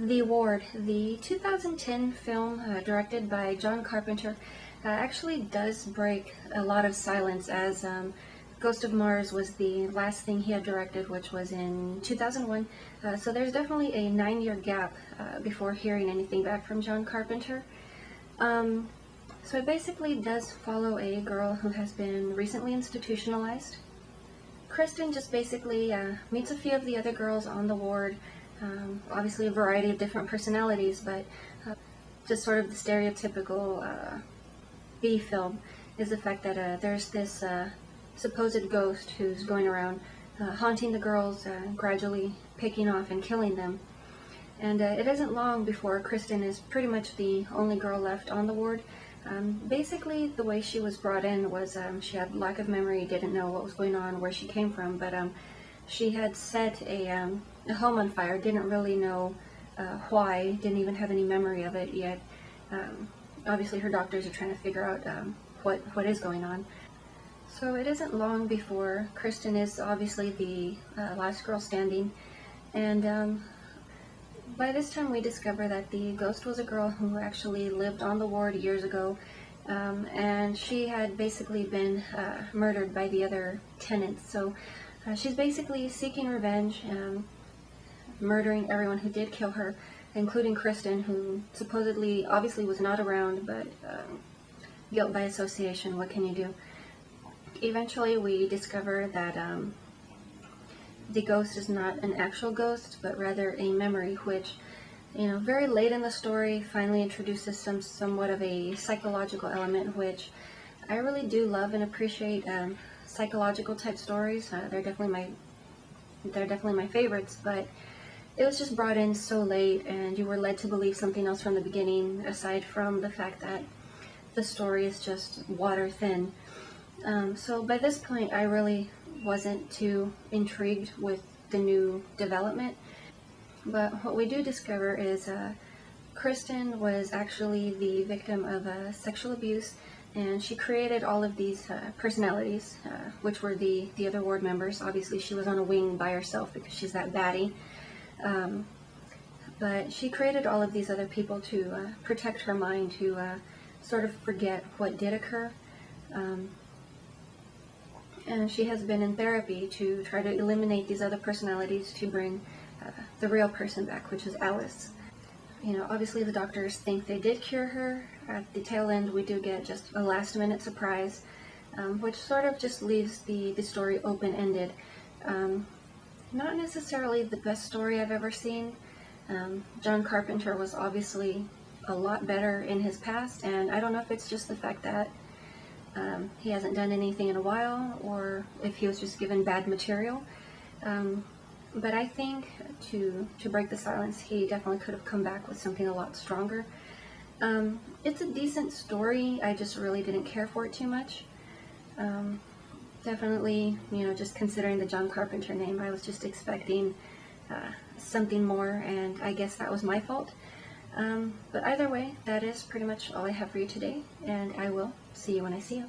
The Ward, the 2010 film directed by John Carpenter, actually does break a lot of silence, as Ghost of Mars was the last thing he had directed, which was in 2001. So there's definitely a 9-year gap before hearing anything back from John Carpenter. So it basically does follow a girl who has been recently institutionalized. Kristen just basically meets a few of the other girls on the ward. Obviously a variety of different personalities, but just sort of the stereotypical B film is the fact that there's this supposed ghost who's going around haunting the girls, gradually picking off and killing them. And it isn't long before Kristen is pretty much the only girl left on the ward. Basically, the way she was brought in was she had lack of memory, didn't know what was going on, where she came from, but she had set a home on fire, didn't really know why, didn't even have any memory of it yet. Obviously her doctors are trying to figure out what is going on. So it isn't long before Kristen is obviously the last girl standing, and by this time we discover that the ghost was a girl who actually lived on the ward years ago, and she had basically been murdered by the other tenants. So she's basically seeking revenge, murdering everyone who did kill her, including Kristen, who supposedly, obviously was not around, but guilt by association, what can you do? Eventually we discover that the ghost is not an actual ghost, but rather a memory, which, very late in the story finally introduces somewhat of a psychological element, which I really do love and appreciate. Psychological type stories, they're definitely my favorites, but it was just brought in so late and you were led to believe something else from the beginning, aside from the fact that the story is just water thin. So by this point I really wasn't too intrigued with the new development, but what we do discover is Kristen was actually the victim of sexual abuse, and she created all of these personalities, which were the other ward members. Obviously she was on a wing by herself because she's that baddie, but she created all of these other people to protect her mind, to sort of forget what did occur. And she has been in therapy to try to eliminate these other personalities to bring the real person back, which is Alice. Obviously the doctors think they did cure her. At the tail end we do get just a last-minute surprise, which sort of just leaves the story open-ended. Not necessarily the best story I've ever seen. John Carpenter was obviously a lot better in his past, and I don't know if it's just the fact that he hasn't done anything in a while, or if he was just given bad material. But I think to break the silence, he definitely could have come back with something a lot stronger. It's a decent story, I just really didn't care for it too much. Definitely, just considering the John Carpenter name, I was just expecting something more, and I guess that was my fault. But either way, that is pretty much all I have for you today, and I will see you when I see you.